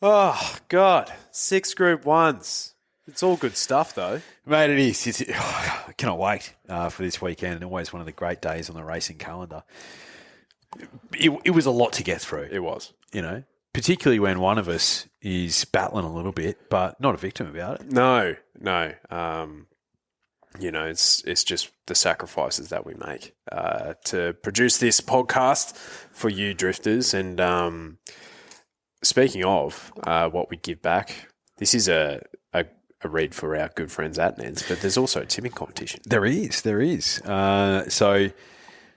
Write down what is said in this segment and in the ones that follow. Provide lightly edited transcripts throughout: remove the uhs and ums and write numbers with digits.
Oh, God. 6 Group 1s. It's all good stuff, though. Mate, it is. I cannot wait for this weekend, and always one of the great days on the racing calendar. It was a lot to get through. It was. You know, particularly when one of us is battling a little bit, but not a victim about it. No. It's just the sacrifices that we make to produce this podcast for you drifters. And speaking of what we give back, this is a read for our good friends at Neds, but there's also a tipping competition. There is. So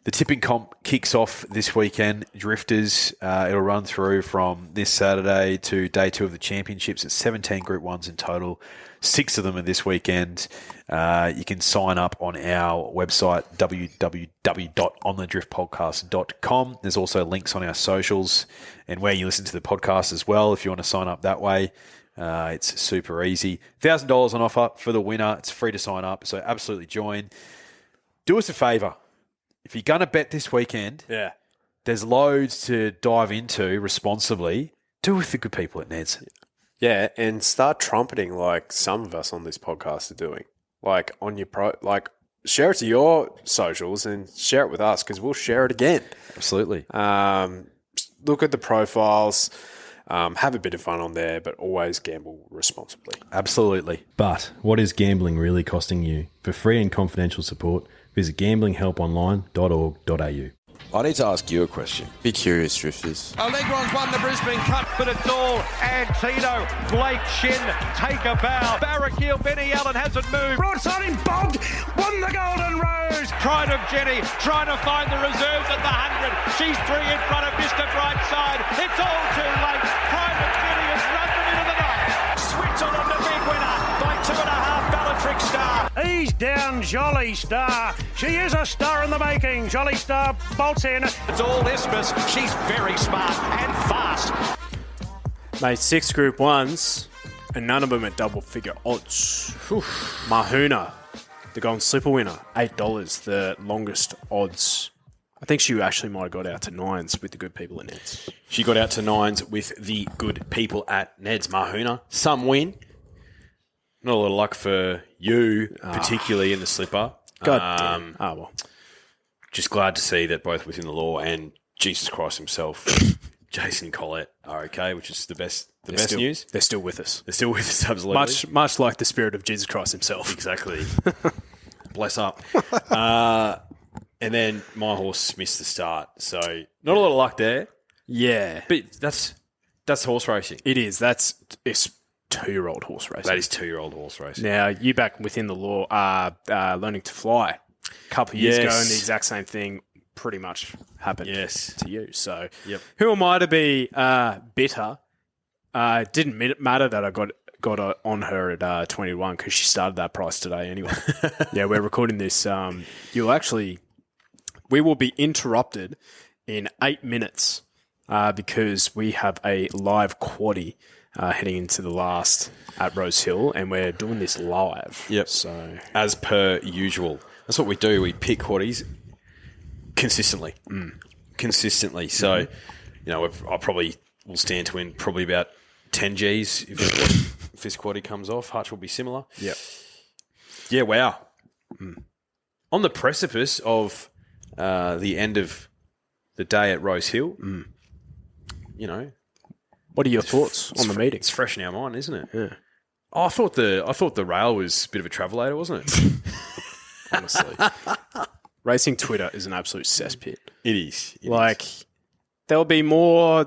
the tipping comp kicks off this weekend. Drifters, it'll run through from this Saturday to day 2 of the championships. It's 17 Group 1s in total. 6 of them are this weekend. You can sign up on our website, www.onthedriftpodcast.com. There's also links on our socials and where you listen to the podcast as well if you want to sign up that way. It's super easy. $1,000 on offer for the winner. It's free to sign up, so absolutely join. Do us a favour. If you're going to bet this weekend, there's loads to dive into responsibly. Do it with the good people at Neds. Yeah, and start trumpeting like some of us on this podcast are doing. Like on your share it to your socials and share it with us because we'll share it again. Absolutely. Look at the profiles. Have a bit of fun on there, but always gamble responsibly. Absolutely. But what is gambling really costing you? For free and confidential support, visit gamblinghelponline.org.au. I need to ask you a question. Be curious, drifters. Allegron's won the Brisbane Cup, but it's all Antino. Blake Shin, take a bow. Barraquil, Benny Allen hasn't moved. Broadside him, bogged, won the Golden Rose. Pride of Jenny, trying to find the reserves at the 100. She's 3 in front of Mr. Brightside. It's all too late. Pride of Jenny has run them into the night. Switzerland, the big winner by 2.5 Bellatrix Star. He's down, Jolly Star. She is a star in the making. Jolly Star bolts in. It's all Isthmus. She's very smart and fast. Mate, 6 Group 1s, and none of them at double-figure odds. Mahuna, the Golden Slipper winner, $8, the longest odds. I think she actually might have got out to 9s with the good people at Neds. She got out to 9s with the good people at Neds. Mahuna, some win. Not a lot of luck for you, particularly in the slipper. God damn. Well. Just glad to see that both within the law and Jesus Christ himself, Jason Collett, are okay, which is the best news. They're still with us. They're still with us, absolutely. Much like the spirit of Jesus Christ himself. Exactly. Bless up. And then my horse missed the start, so not a lot of luck there. Yeah. But that's horse racing. It is. It's 2-year-old horse racing. That is 2-year-old horse racing. Now, you back within the law are learning to fly. A couple of years ago, and the exact same thing pretty much happened to you. So, who am I to be bitter? It didn't matter that I got on her at 21 because she started that price today anyway. Yeah, we're recording this. We will be interrupted in 8 minutes because we have a live quaddie heading into the last at Rose Hill, and we're doing this live. Yep. So, as per usual, that's what we do. We pick quaddies consistently. So, I probably will stand to win probably about 10 Gs if this quaddie comes off. Hutch will be similar. Yep. Yeah. Wow. On the precipice of the end of the day at Rose Hill, what are your thoughts on the meeting? It's fresh in our mind, isn't it? Yeah. Oh, I thought the rail was a bit of a travelator, wasn't it? Honestly. Racing Twitter is an absolute cesspit. It is. There'll be more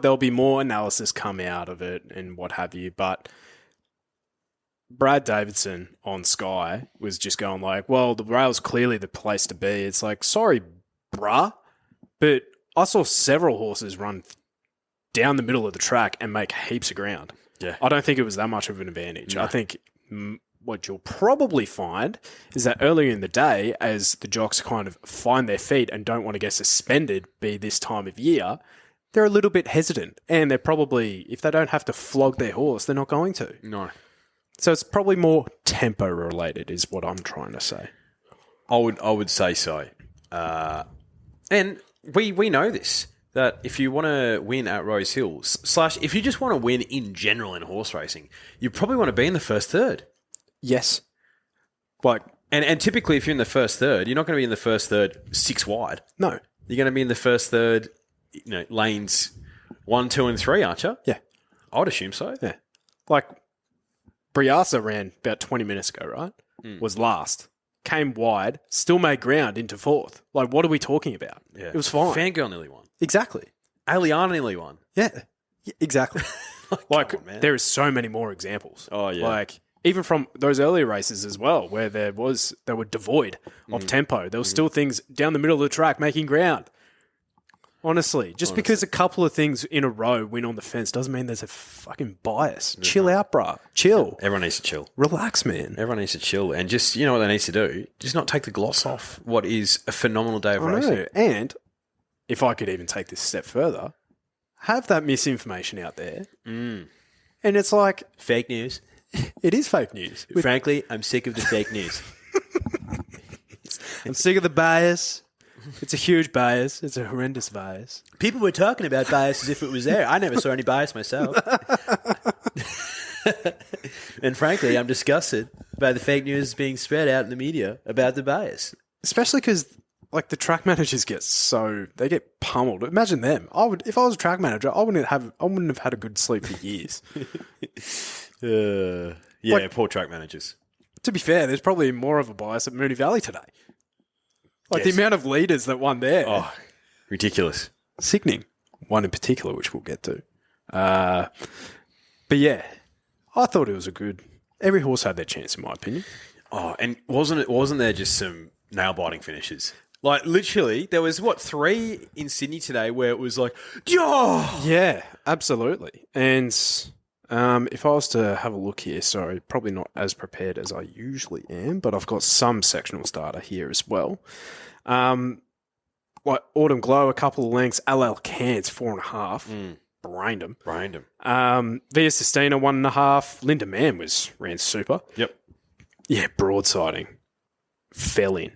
analysis come out of it and what have you, but Brad Davidson on Sky was just going like, well, the rail's clearly the place to be. It's like, sorry, bruh, but I saw several horses run down the middle of the track and make heaps of ground. Yeah. I don't think it was that much of an advantage. No. I think what you'll probably find is that earlier in the day, as the jocks kind of find their feet and don't want to get suspended, be this time of year, they're a little bit hesitant. And they're probably, if they don't have to flog their horse, they're not going to. No. So it's probably more tempo related is what I'm trying to say. I would say so. And we know this, that if you want to win at Rose Hill, / if you just want to win in general in horse racing, you probably want to be in the first third. Yes. Like, And typically, if you're in the first third, you're not going to be in the first third 6 wide. no. You're going to be in the first third, lanes 1, 2, and 3, aren't you? Yeah. I would assume so. Yeah. Like, Briasa ran about 20 minutes ago, right? Was last. Came wide, still made ground into fourth. Like, what are we talking about? Yeah. It was fine. Fangirl nearly won. Exactly. Aliana nearly won. Yeah. Exactly. Come on, man. there is so many more examples. Oh, yeah. Like, even from those earlier races as well, where they were devoid of tempo. There were still things down the middle of the track making ground. Honestly, because a couple of things in a row win on the fence doesn't mean there's a fucking bias. Chill out, bruh. Chill. Everyone needs to chill. Relax, man. Everyone needs to chill. And just, you know what they need to do? Just not take the gloss off what is a phenomenal day of I racing. know. And if I could even take this a step further, have that misinformation out there. And it's like, Fake news. it is fake news. Frankly, I'm sick of the fake news. I'm sick of the bias. It's a huge bias. It's a horrendous bias. People were talking about bias as if it was there. I never saw any bias myself. And frankly, I'm disgusted by the fake news being spread out in the media about the bias. Especially because, like, the track managers they get pummeled. Imagine them. If I was a track manager, I wouldn't have had a good sleep for years. Poor track managers. To be fair, there's probably more of a bias at Moonee Valley today. Like, Yes. the amount of leaders that won there. Oh, ridiculous. Sickening. One in particular, which we'll get to. But yeah, I thought it was every horse had their chance, in my opinion. Oh, and wasn't there just some nail-biting finishes? Like, literally, there was, 3 in Sydney today where it was like, oh! Yeah, absolutely. And if I was to have a look here, sorry, probably not as prepared as I usually am, but I've got some sectional starter here as well. Like Autumn Glow, a couple of lengths. LL Cants, 4.5. Brained him. Via Sustina, 1.5. Linda Mann ran super. Yep. Yeah, broadsiding. Fell in.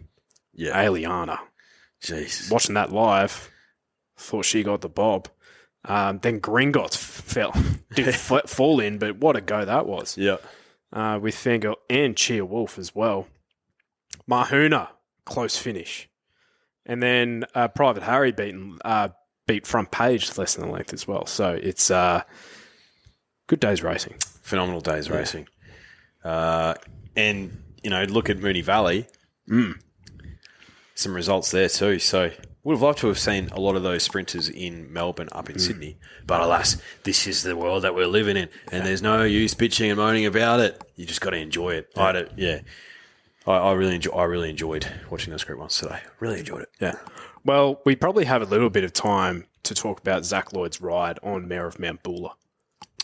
Yeah. Aliana. Jeez. Watching that live, thought she got the bob. Then Gringotts did fall in, but what a go that was. Yeah. With Fangirl and Chia Wolf as well. Mahuna, close finish. And then Private Harry beat Front Page less than a length as well. So it's good day's racing. Phenomenal day's racing. And, look at Moonee Valley. Some results there too. So would have loved to have seen a lot of those sprinters in Melbourne up in Sydney. But alas, this is the world that we're living in. And there's no use bitching and moaning about it. You just got to enjoy it. I really enjoyed watching those Group 1s today. Really enjoyed it. Yeah. Well, we probably have a little bit of time to talk about Zach Lloyd's ride on Mare of Mount Buller.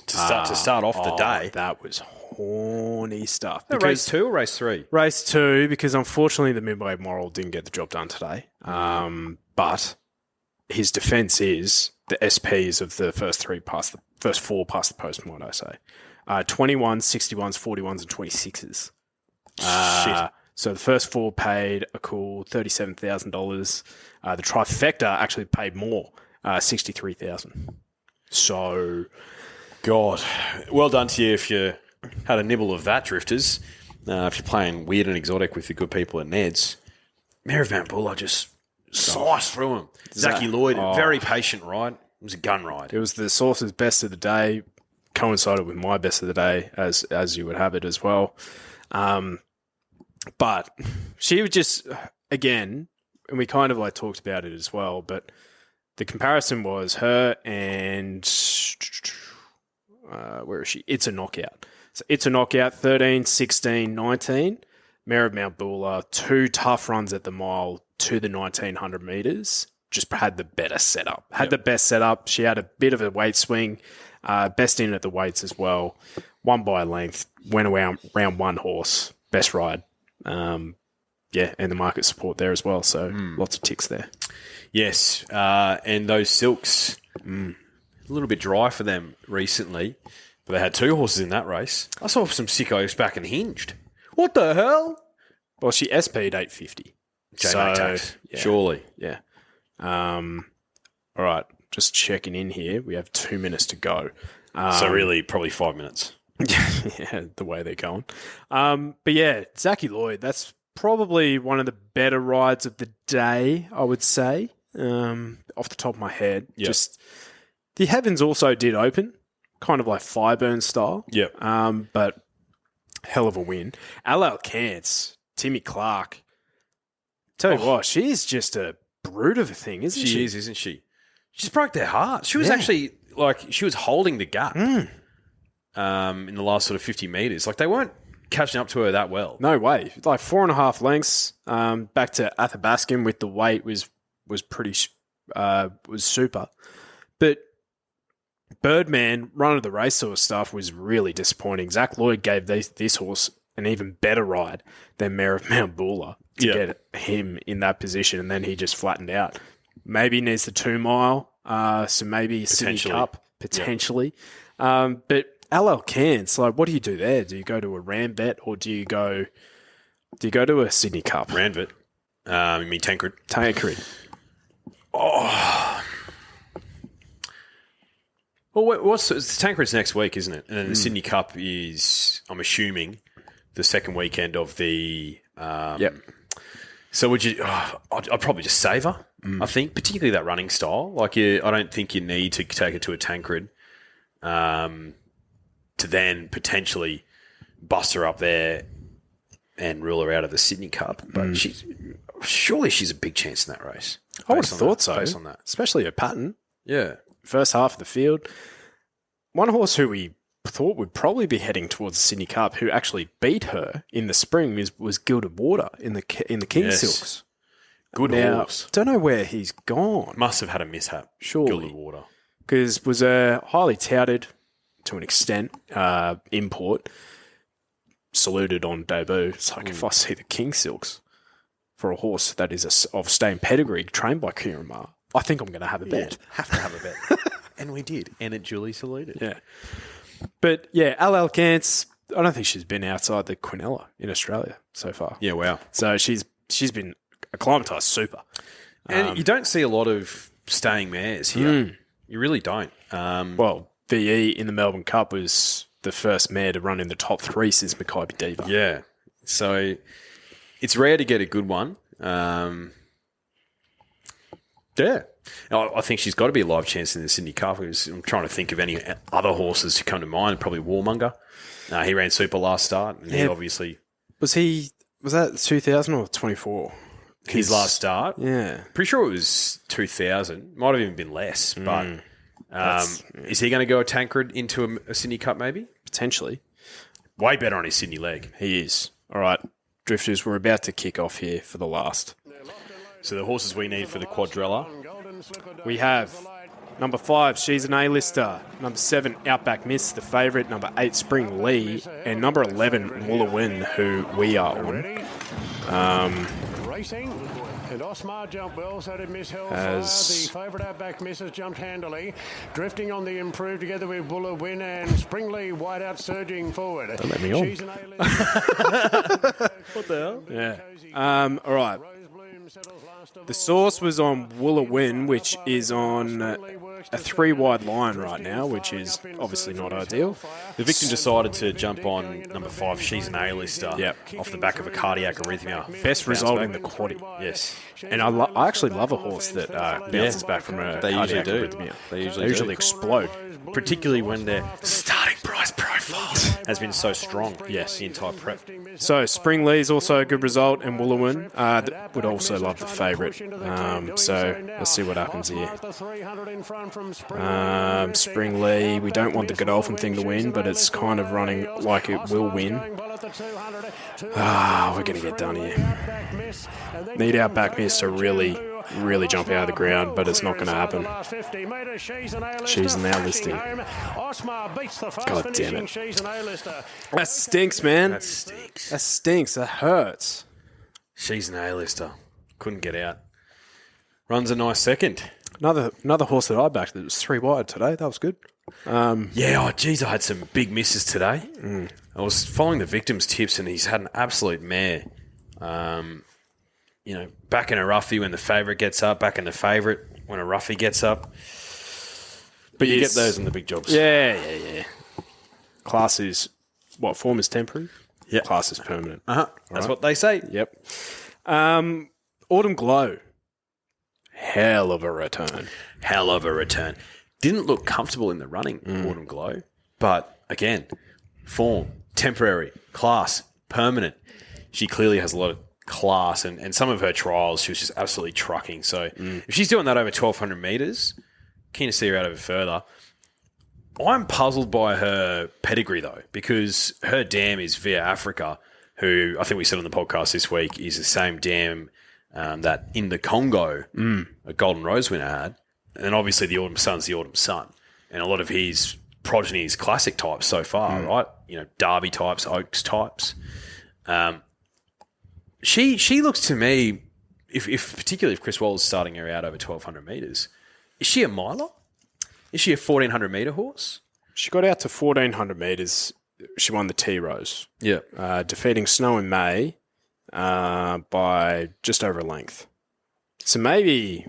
To start off the day. That was horny stuff. Race 2 or race 3? Race 2, because unfortunately the Midway Moral didn't get the job done today. But his defence is the SPs of the first 4 past the post, might I say. 21s, 61s, 41s, and 26s. Shit. So the first 4 paid a cool $37,000. The trifecta actually paid more, $63,000. So, God, well done to you if you had a nibble of that, Drifters. If you're playing weird and exotic with the good people at Ned's. Mare of Mount Buller just sliced through him. Zachy Lloyd, very patient ride. It was a gun ride. it was the source's best of the day, coincided with my best of the day, as you would have it as well. But she was just, again, and we kind of talked about it as well, but the comparison was her and, where is she? It's a Knockout. So It's a Knockout, 13, 16, 19. Mare of Mount Buller, 2 tough runs at the mile to the 1900 metres. Just had the better setup. The best setup. She had a bit of a weight swing. Best in at the weights as well. Won by a length. Went around round 1 horse. Best ride. And the market support there as well. So lots of ticks there. Yes, and those Silks, a little bit dry for them recently, but they had 2 horses in that race. I saw some sickos back and hinged. What the hell? Well, she SP'd 850. J-Mac tax, surely. Yeah. All right. just checking in here. We have 2 minutes to go. So really, probably 5 minutes. Yeah, the way they're going. But yeah, Zachy Lloyd, that's probably one of the better rides of the day, I would say, off the top of my head. Yep. Just the heavens also did open, kind of like Fireburn style. Yep. But hell of a win. Alal Kance, Timmy Clark. Tell you what, she is just a brute of a thing, isn't she? She is, isn't she? She just broke their heart. She was actually, she was holding the gap in the last sort of 50 metres. Like, they weren't catching up to her that well. No way. Like 4.5 lengths back to Athabaskan with the weight was pretty was super. But Birdman, run of the race sort of stuff was really disappointing. Zach Lloyd gave this horse an even better ride than Mare of Mount Buller to get him in that position, and then he just flattened out. Maybe needs the 2 mile, so maybe Sydney Cup potentially. But LL Cairns, like, what do you do there? Do you go to a Rambet or do you go to a Sydney Cup? Randvet. You mean Tancred? Tancred. Oh. Well, it's Tancred's next week, isn't it? And then the Sydney Cup is, I'm assuming, the second weekend of the... So would you... I'd probably just save her, I think, particularly that running style. Like, I don't think you need to take it to a Tancred to then potentially bust her up there and rule her out of the Sydney Cup. But surely she's a big chance in that race. I would have thought so. Based on that. Especially a pattern. Yeah. First half of the field. One horse who we thought would probably be heading towards the Sydney Cup, who actually beat her in the spring, was Gilded Water in the King Silks. Good horse. Don't know where he's gone. Must have had a mishap. Surely. Gilded Water. Because was a highly touted, to an extent, import. Saluted on debut. It's like, if I see the King Silks for a horse that is of staying pedigree, trained by Kieran Maher, I think I'm going to have a bet. Have to have a bet. And we did. And it duly saluted. Yeah. But yeah, LL Cance, I don't think she's been outside the Quinella in Australia so far. Yeah, wow. So she's been acclimatised super. And you don't see a lot of staying mares here. You really don't. Well, VE in the Melbourne Cup was the first mare to run in the top 3 since Mackay Diva. Yeah. So it's rare to get a good one. Yeah. I think she's got to be a live chance in the Sydney Cup. I'm trying to think of any other horses who come to mind. Probably Warmonger. He ran super last start. And he obviously... Was that 2000 or 24? His last start? Yeah. Pretty sure it was 2000. Might have even been less. But is he going to go a Tancred into a Sydney Cup maybe? Potentially. Way better on his Sydney leg. He is. All right, Drifters, we're about to kick off here for the last. So the horses we need for the quadrella. We have number 5, She's an A-lister. Number 7, Outback Miss, the favourite. Number 8, Spring Lee. And number 11, Woolawin, who we are on. Racing. And Osmar jumped well, so did Miss Hellfire. As the favourite Outback Misses jumped handily. Drifting on the improve together with Buller Win and Springley wide out surging forward. Don't let me on. She's an A-list. What the hell? Yeah. All right. The source was on Woolawin, which is on a 3-wide line right now, which is obviously not ideal. The victim decided to jump on number 5, She's an A-lister, off the back of a cardiac arrhythmia. Best result in the quaddie. Yes. And I actually love a horse that bounces back from a cardiac arrhythmia. They usually explode. Particularly when their starting price profile has been so strong. Yes, the entire prep. So Spring Lee's also a good result, and Woolawin would also love the favourite. So let's see what happens here. Spring Lee, we don't want the Godolphin thing to win, but it's kind of running like it will win. We're going to get done here. Need Outback Miss to really jump out of the ground, but it's not going to happen. She's an A-listing. God damn it. That stinks, man. That stinks. That stinks. That hurts. She's an A-lister. Couldn't get out. Runs a nice second. Another horse that I backed that was 3 wide today. That was good. I had some big misses today. I was following the victim's tips, and he's had an absolute mare. Back in a roughie when the favourite gets up, back in the favourite when a roughie gets up. But you Yes. get those in the big jobs. Yeah. Class is, what, form is temporary? Yeah. Class is permanent. That's what they say. Yep. Autumn Glow. Hell of a return. Hell of a return. Didn't look comfortable in the running, Autumn Glow. But again, form, temporary, class, permanent. She clearly has a lot of class, and some of her trials, she was just absolutely trucking. So if she's doing that over 1,200 metres, keen to see her out of it further. I'm puzzled by her pedigree, though, because her dam is Via Africa, who I think we said on the podcast this week is the same dam that in the Congo a Golden Rose winner had. And obviously the Autumn Sun's the Autumn Sun. And a lot of his progeny is classic types so far, right? You know, Derby types, Oaks types. She looks to me, if particularly if Chris Waller's starting her out over 1,200 metres, is she a miler? Is she a 1,400 metre horse? She got out to 1,400 metres. She won the T-Rose. Yeah. Defeating Snow in May by just over a length. So maybe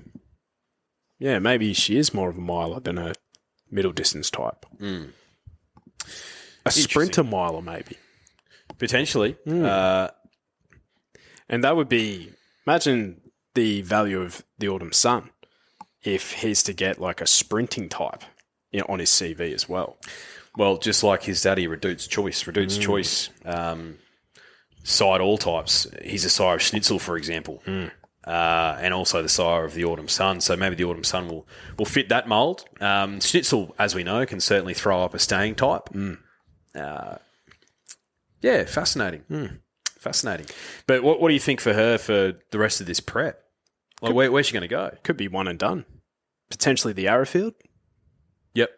she is more of a miler than a middle distance type. A sprinter miler, maybe. Potentially. And that would be, imagine the value of the Autumn Sun if he's to get like a sprinting type on his CV as well. Well, just like his daddy, Redute's Choice. Redute's Choice, side all types. He's a sire of Schnitzel, for example, and also the sire of the Autumn Sun. So maybe the Autumn Sun will fit that mould. Schnitzel, as we know, can certainly throw up a staying type. Yeah, fascinating. Fascinating. But what do you think for her for the rest of this prep? Like, where's she going to go? Could be one and done. Potentially the Arrowfield. Yep.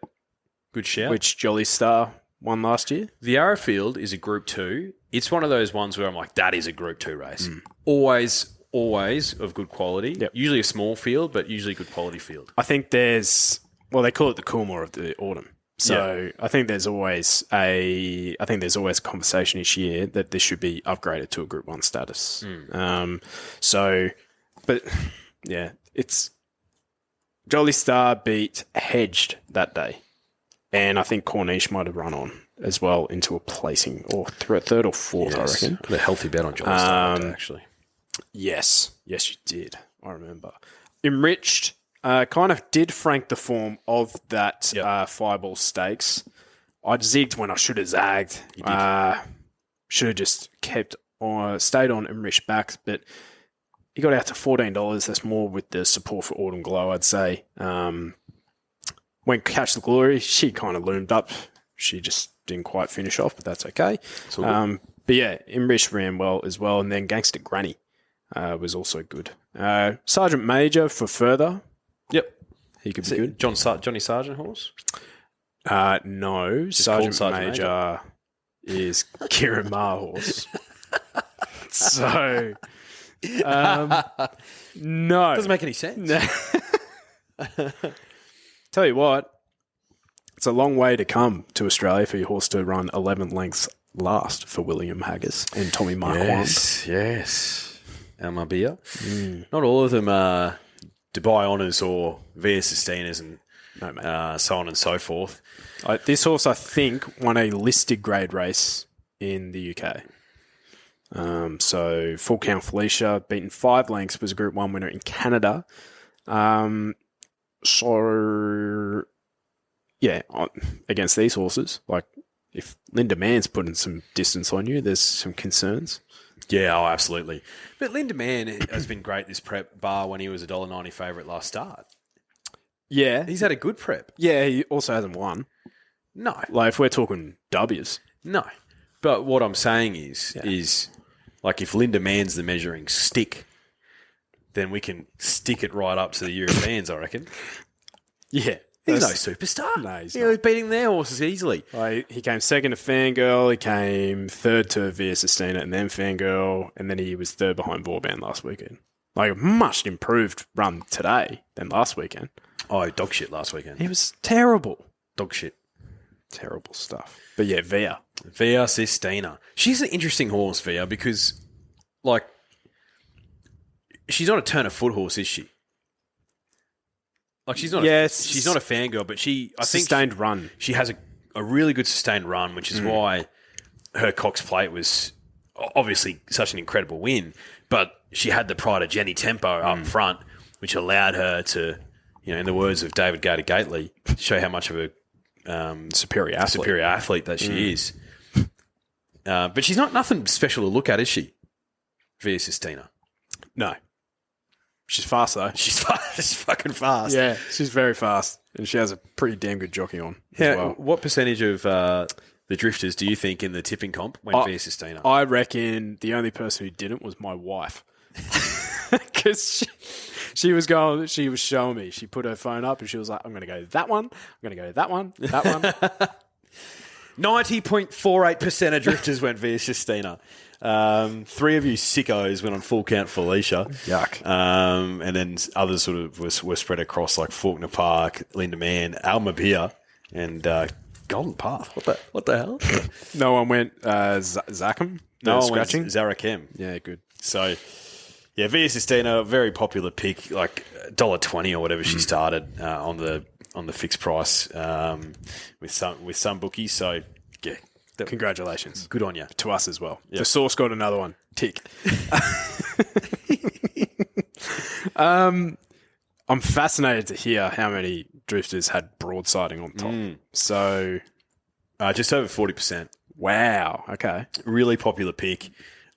Good shout. Which Jolly Star won last year. The Arrowfield is a Group 2. It's one of those ones where I'm like, that is a Group 2 race. Always of good quality. Yep. Usually a small field, but usually good quality field. I think they call it the Coolmore of the autumn. So I think there's always a conversation each year that this should be upgraded to a Group 1 status. It's Jolly Star beat Hedged that day. And I think Corniche might have run on as well into a placing or third or fourth, I reckon. Put a healthy bet on Jolly Star that day, actually. Yes, you did. I remember. Enriched kind of did frank the form of that Fireball Stakes. I zigged when I should have zagged. You did. Should have just stayed on Enriched backs, but he got out to $14. That's more with the support for Autumn Glow, I'd say. When Catch the Glory, she kind of loomed up. She just didn't quite finish off, but that's okay. But yeah, Enriched ran well as well. And then Gangster Granny was also good. Sergeant Major for further. Yep. He could be good. Johnny Sargent horse? No. Just Sergeant Sergeant Major is Kieran Maher horse. So, no. Doesn't make any sense. Tell you what, it's a long way to come to Australia for your horse to run 11 lengths last for William Haggis and Tommy Marquand. Yes. Almabia. Not all of them are Dubai Honours or Via Sustinas and so on and so forth. This horse, I think, won a listed grade race in the UK. So Full Count Felicia, beaten 5 lengths, was a Group 1 winner in Canada. So, yeah, against these horses, like if Linda Mann's putting some distance on you, there's some concerns. Yeah, absolutely. But Linda Mann has been great this prep, bar when he was a $1.90 favourite last start. Yeah. He's had a good prep. Yeah, he also hasn't won. No. Like, if we're talking W's. No. But what I'm saying is like if Linda Mann's the measuring stick, then we can stick it right up to the Europeans, I reckon. Yeah. He's no superstar. No, he's not. He's beating their horses easily. Like, he came second to Fangirl, he came third to Via Sustina, and then Fangirl, and then he was third behind Vauban last weekend. Like, a much improved run today than last weekend. Oh, dog shit last weekend. He was terrible. Dog shit. Terrible stuff. But yeah, Via Sustina. She's an interesting horse, Via, because, like, she's not a turn of foot horse, is she? Like she's not. She's not a fangirl, but I think sustained run. She has a really good sustained run, which is why her Cox Plate was obviously such an incredible win. But she had the pride of Jenny Tempo up front, which allowed her to, in the words of David Gator Gately, show how much of a superior athlete that she is. But she's not nothing special to look at, is she? Via Sistina. No. She's fast, though. She's fucking fast. Yeah, she's very fast. And she has a pretty damn good jockey on as well. What percentage of the drifters do you think in the tipping comp went via Sistina? I reckon the only person who didn't was my wife. Because she was showing me. She put her phone up and she was like, I'm going to go that one. I'm going to go that one, that one. 90.48% of drifters went via Sistina. 3 of you sickos went on Full Count Felicia. Yuck. And then others sort of were spread across like Faulkner Park, Linda Mann, Alma Beer, and Golden Path. What the hell? No one went Zachem? No one scratching? went Zarakem. Yeah, good. So, yeah, Via Sistina, very popular pick, like $1.20 or whatever she started on the fixed price with some bookies. So, yeah. Congratulations. Good on you. To us as well. Yep. The Source got another one. Tick. I'm fascinated to hear how many drifters had broadsiding on top. So, just over 40%. Wow. Okay. Really popular pick.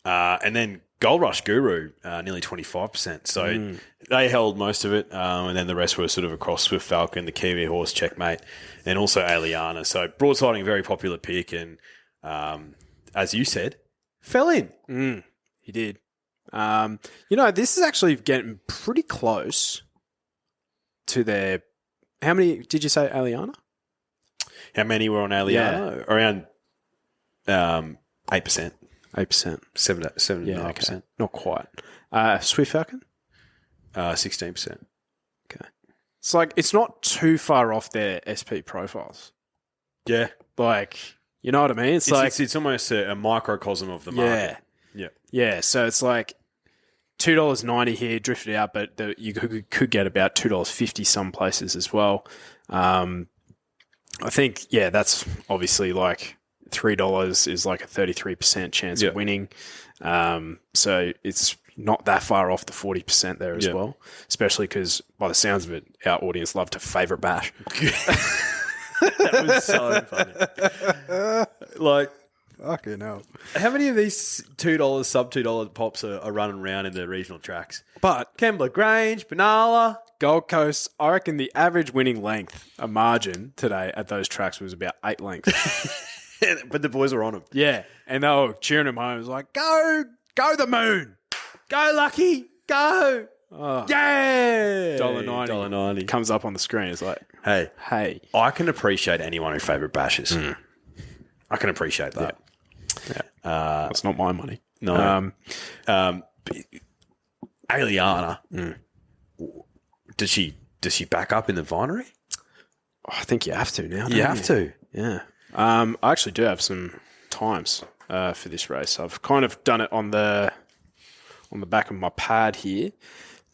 And then Gold Rush Guru, nearly 25%. So they held most of it. And then the rest were sort of across Swift Falcon, the Kiwi Horse, Checkmate, and also Aliana. So broadsiding, very popular pick. And as you said, fell in. He did. This is actually getting pretty close to their... How many did you say, Aliana? How many were on Aliana? Yeah. Around 8%. 8%. 7.5%. Yeah, okay. Not quite. Swift Falcon? 16%. Okay. It's like, it's not too far off their SP profiles. Yeah. Like, you know what I mean? It's almost a microcosm of the market. Yeah. Yeah, so it's like $2.90 here, drifted out, but you could get about $2.50 some places as well. I think, that's obviously like $3 is like a 33% chance of winning. So it's not that far off the 40% there as well, especially because by the sounds of it, our audience love to favourite bash. That was so funny. Like, fucking hell. How many of these $2, sub $2 pops are running around in the regional tracks? But Kembla Grange, Benalla, Gold Coast, I reckon the average winning length, a margin today at those tracks was about 8 lengths. But the boys were on them. Yeah. And they were cheering him home. It was like, go the moon. Go, Lucky. Go. Oh. Yeah. $1.90 comes up on the screen. It's like, hey. I can appreciate anyone who favourite bashes. I can appreciate that. Yeah. That's not my money. No. Aliana. Does she back up in the vinery? I think you have to now. You have to. Yeah. I actually do have some times for this race. I've kind of done it on the back of my pad here.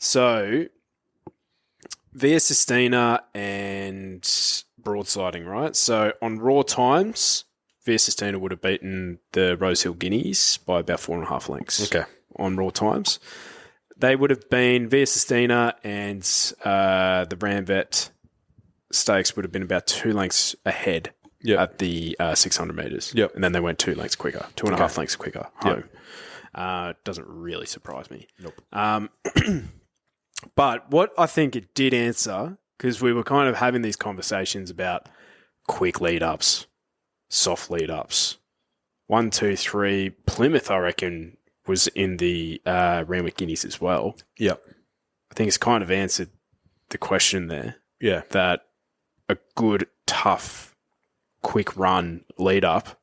So, Via Sistina and broadsiding, right? So, on raw times, Via Sistina would have beaten the Rosehill Guineas by about 4.5 lengths. Okay. On raw times. They would have been Via Sistina and the Ramvet Stakes would have been about 2 lengths ahead at the 600 metres. Yep. And then they went 2 lengths quicker, 2.5 lengths quicker home. Doesn't really surprise me. Nope. But what I think it did answer, because we were kind of having these conversations about quick lead-ups, soft lead-ups. 1, 2, 3. Plymouth, I reckon, was in the Randwick Guineas as well. Yep. I think it's kind of answered the question there. Yeah. That a good, tough, quick run lead-up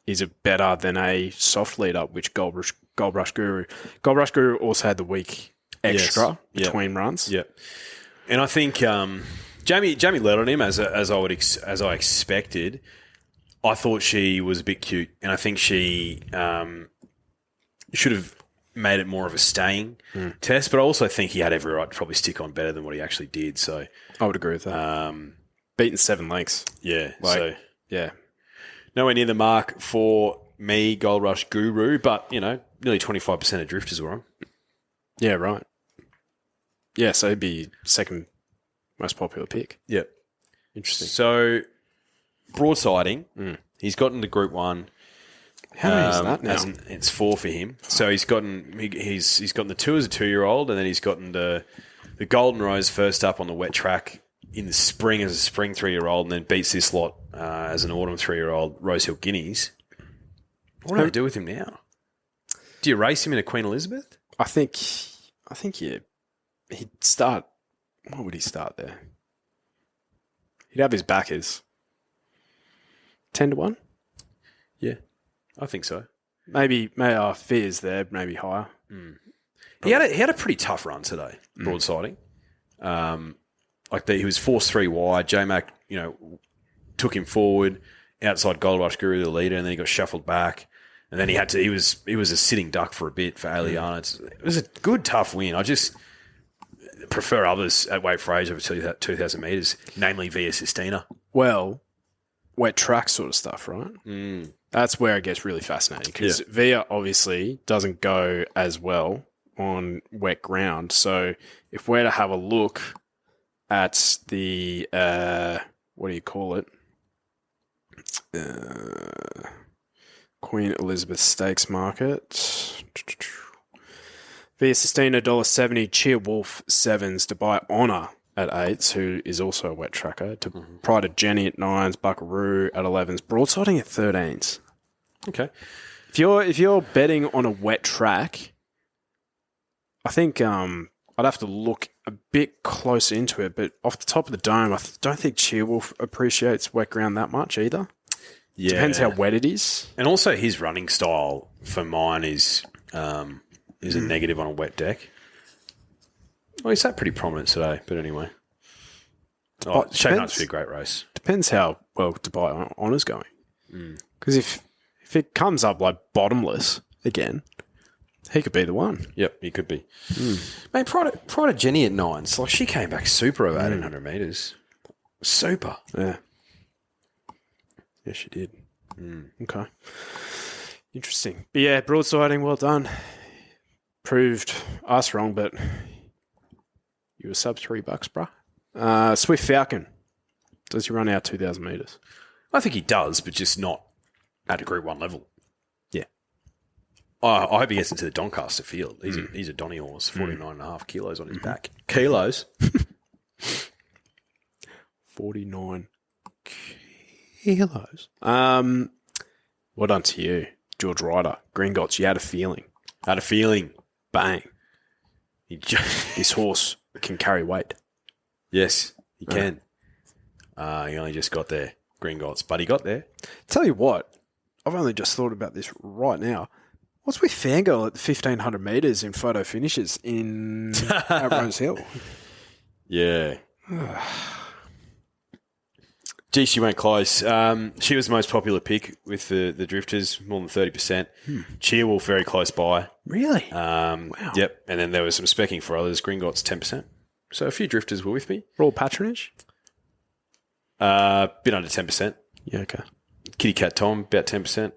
is better than a soft lead-up, which Gold Rush Guru also had the week extra between runs. Yeah. And I think Jamie led on him as I expected. I thought she was a bit cute, and I think she should have made it more of a staying test, but I also think he had every right to probably stick on better than what he actually did. So I would agree with that. Beaten 7 lengths. yeah, Yeah. nowhere near the mark for me, Gold Rush Guru, but nearly 25% of drifters were on. Yeah, right. Yeah, so he'd be second most popular pick. Yep. Interesting. So broadsiding, he's gotten to Group 1. How many is that now? It's 4 for him. So he's gotten the 2 as a 2-year-old, and then he's gotten the Golden Rose first up on the wet track in the spring as a spring 3-year-old, and then beats this lot as an autumn 3-year-old, Rosehill Guineas. What do I do with him now? Do you race him in a Queen Elizabeth? I think he'd start. What would he start there? He'd have his backers 10-1. Yeah, I think so. Maybe fears there, maybe higher. He had a pretty tough run today, broadsiding. He was forced 3 wide. J-Mac, took him forward outside Gold Rush Guru, the leader, and then he got shuffled back. And then he was a sitting duck for a bit for Aliana. It was a good, tough win. I just prefer others at weight for age over 2,000 metres, namely Via Sistina. Well, wet track sort of stuff, right? That's where it gets really fascinating because Via obviously doesn't go as well on wet ground. So if we're to have a look at the, what do you call it? Queen Elizabeth Stakes Market. Via Sistina $1.70, Cheer Wolf 7s, Dubai Honour at 8s, who is also a wet tracker, to Pride of Jenny at 9s, Buckaroo at 11s, Broadsiding at 13s. Okay. If you're betting on a wet track, I think I'd have to look a bit closer into it, but off the top of the dome, I don't think Cheer Wolf appreciates wet ground that much either. Yeah. Depends how wet it is. And also his running style for mine is a negative on a wet deck. Well, he sat pretty prominent today, but anyway. Shaping up to be a great race. Depends how well Dubai Honour's going. Because if it comes up like bottomless again, he could be the one. Yep, he could be. Mate, Pride of Jenny at 9s. Like, she came back super over 1,800 metres. Super. Yeah. Yeah, she did. Okay. Interesting. But yeah, broadsiding, well done. Proved us wrong, but you were sub $3, bruh. Swift Falcon. Does he run out 2,000 metres? I think he does, but just not at a Group 1 level. Yeah. I hope he gets into the Doncaster field. He's a Donny horse, 49.5 kilos on his back. Kilos? 49 kilos. Well done to you, George Ryder. Gringotts, you had a feeling. Had a feeling. Bang. This horse can carry weight. Yes, he can. He only just got there, Gringotts, but he got there. Tell you what, I've only just thought about this right now. What's with Fangirl at the 1,500 metres in photo finishes at Rose Hill? Yeah. Gee, she went close. She was the most popular pick with the drifters, more than 30%. Cheerwolf very close by. Really? Wow. Yep. And then there was some specking for others. Gringotts 10%. So a few drifters were with me. Royal Patronage? Bit under 10%. Yeah, okay. Kitty Cat Tom, about 10%.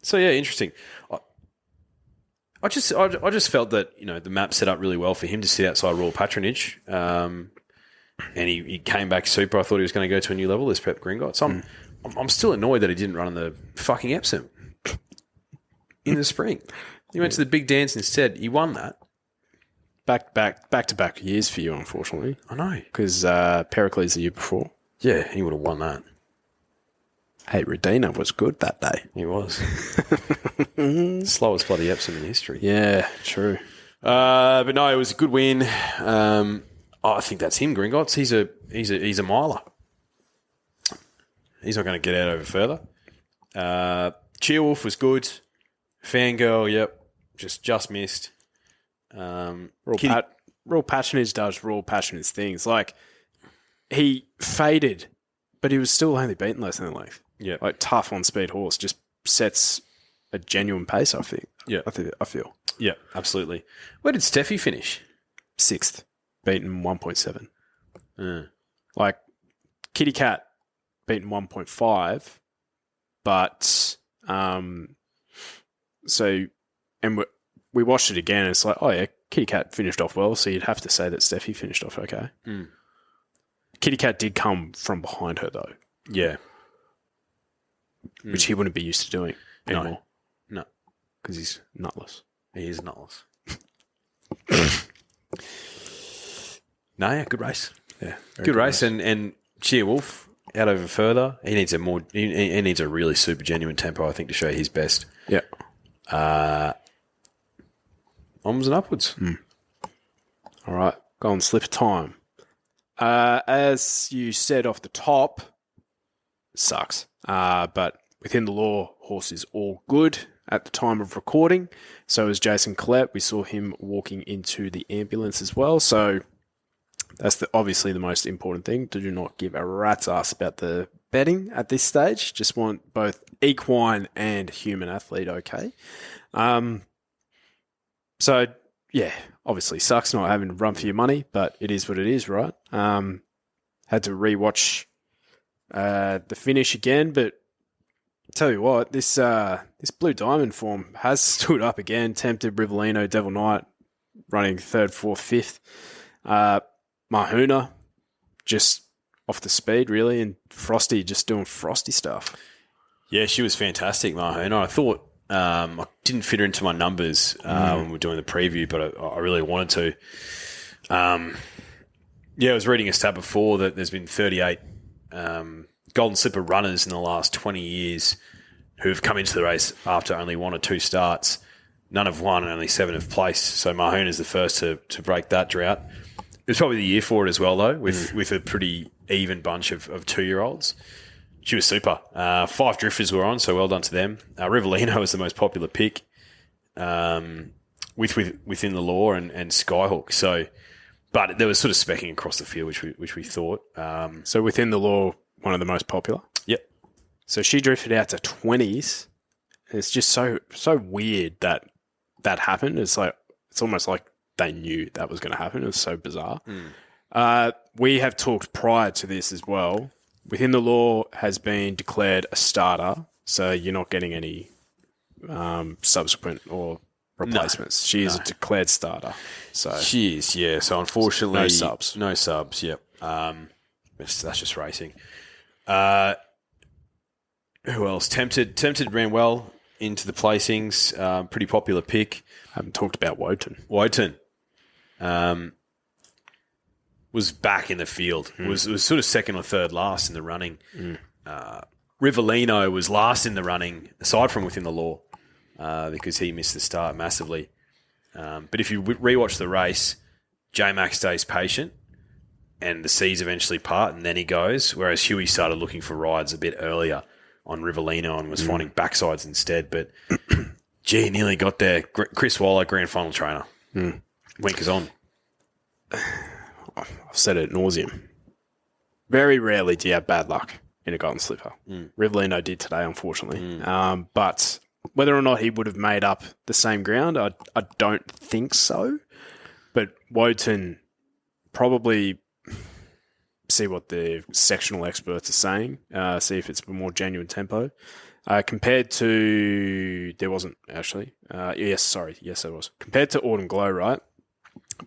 So yeah, interesting. I just felt that the map set up really well for him to sit outside Royal Patronage, and he came back super. I thought he was going to go to a new level. This Pep Gringotts. I'm still annoyed that he didn't run in the fucking Epsom in the spring. He went to the big dance instead. He won that. Back to back years for you, unfortunately. I know, because Pericles the year before. Yeah, he would have won that. Hey, Redina was good that day. He was. Slowest bloody Epsom in history. Yeah, true. But no, it was a good win. I think that's him, Gringotts. He's a miler. He's not going to get out over further. Cheerwolf was good. Fangirl, yep, just missed. Royal Patronage does Royal Patronage things. Like, he faded, but he was still only beaten less than a length. Yeah, like tough on speed horse, just sets a genuine pace. I think. Yeah. I feel. Yeah, absolutely. Where did Steffi finish? 6th, beaten 1.7. Mm. Like, Kitty Cat beaten 1.5, but so, and we watched it again, and it's like, oh yeah, Kitty Cat finished off well, so you'd have to say that Steffi finished off okay. Mm. Kitty Cat did come from behind her, though. Yeah. Which he wouldn't be used to doing anymore. No. Because he's nutless. He is nutless. No, yeah, good race. Yeah. Good race. And Cheer Wolf out over further. He needs he needs a really super genuine tempo, I think, to show his best. Yeah. Onwards and upwards. All right. Go on, slip of time. As you said off the top, sucks. But within the law, horse is all good at the time of recording. So is Jason Collette. We saw him walking into the ambulance as well. So that's obviously the most important thing. Do not give a rat's ass about the betting at this stage. Just want both equine and human athlete okay. So, yeah, obviously sucks not having to run for your money, but it is what it is, right? Had to rewatch the finish again, but tell you what, this Blue Diamond form has stood up again. Tempted, Rivellino, Devil Knight running 3rd, 4th, 5th. Mahuna just off the speed, really, and Frosty just doing Frosty stuff. Yeah, she was fantastic, Mahona. I thought I didn't fit her into my numbers when we were doing the preview, but I really wanted to. I was reading a stat before that there's been 38 Golden Slipper runners in the last 20 years who have come into the race after only 1 or 2 starts. None have won and only 7 have placed. So Mahona is the first to break that drought. It was probably the year for it as well, though, with a pretty even bunch of 2-year-olds. She was super. 5 drifters were on, so well done to them. Rivellino was the most popular pick within the law and Skyhook. So, but there was sort of specking across the field, which we thought. So within the law, one of the most popular? Yep. So she drifted out to 20s. It's just so weird that happened. It's almost like they knew that was going to happen. It was so bizarre. We have talked prior to this as well. Within the law has been declared a starter, so you're not getting any subsequent or replacements. She is a declared starter. So she is, yeah. So unfortunately, no subs. No subs. Yep. That's just racing. Who else? Tempted ran well into the placings. Pretty popular pick. Haven't talked about Wotan. Was back in the field. Was sort of 2nd or 3rd last in the running. Rivellino was last in the running, aside from within the law, because he missed the start massively. But if you rewatch the race, J-Mac stays patient, and the seas eventually part, and then he goes, whereas Huey started looking for rides a bit earlier on Rivellino and was finding backsides instead. But, gee, nearly got there. Chris Waller, grand final trainer. Winkers on. I've said it ad nauseum. Very rarely do you have bad luck in a Golden Slipper. Rivellino did today, unfortunately. But whether or not he would have made up the same ground, I don't think so. But Wotan, probably see what the sectional experts are saying, see if it's a more genuine tempo. Compared to... There wasn't, actually. Yes, there was. Compared to Autumn Glow, right?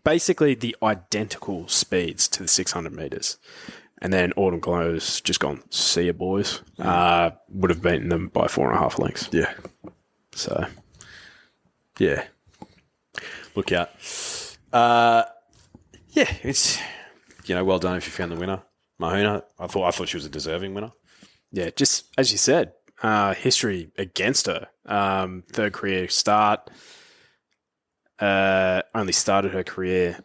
Basically the identical speeds to the 600 metres. And then Autumn Glow's just gone, see ya, boys. Would have beaten them by 4.5 lengths. Yeah. So, yeah. Look out. It's, well done if you found the winner. Mahona, I thought she was a deserving winner. Yeah, just as you said, history against her. 3rd career start. Only started her career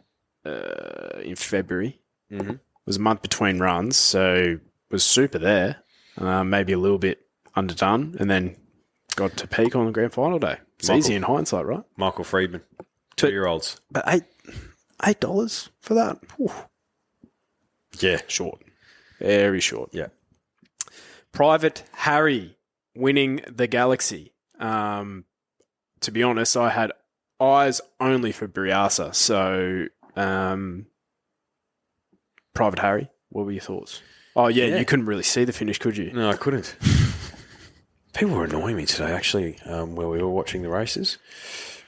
in February. It was a month between runs, so was super there. Maybe a little bit underdone, and then got to peak on the grand final day. It's easy in hindsight, right? Michael Friedman, 2-year-olds. But $8 for that? Whew. Yeah. Short. Very short. Yeah. Private Harry winning the Galaxy. to be honest, I had eyes only for Briasa. So, Private Harry, what were your thoughts? Oh, yeah, you couldn't really see the finish, could you? No, I couldn't. People were annoying me today, actually, where we were watching the races.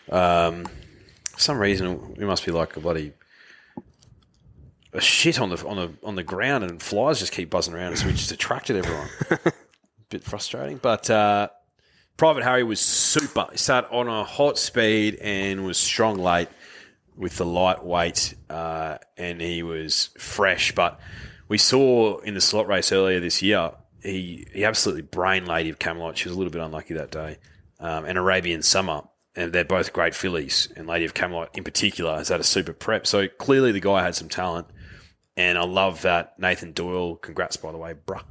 For some reason, it must be like a shit on the ground, and flies just keep buzzing around, so we just attracted everyone. Bit frustrating, but Private Harry was super. He sat on a hot speed and was strong late with the lightweight, and he was fresh. But we saw in the slot race earlier this year, he absolutely brain Lady of Camelot. She was a little bit unlucky that day, and Arabian Summer. And they're both great fillies, and Lady of Camelot in particular has had a super prep. So clearly the guy had some talent, and I love that Nathan Doyle, congrats by the way, bruh.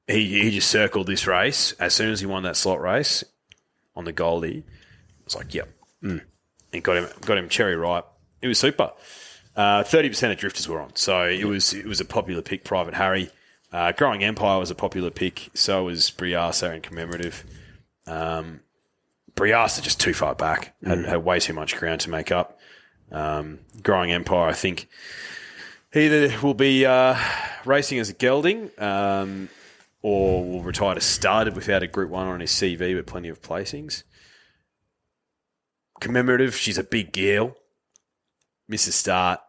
He just circled this race. As soon as he won that slot race on the Goldie, I was like, yep. And got him cherry ripe. It was super. 30% of drifters were on. So it was a popular pick, Private Harry. Growing Empire was a popular pick. So was Briasa and Commemorative. Briasa just too far back. Had way too much ground to make up. Growing Empire, I think, either will be racing as a gelding or will retire to started without a Group 1 on his CV with plenty of placings. Commemorative, she's a big girl. Misses start.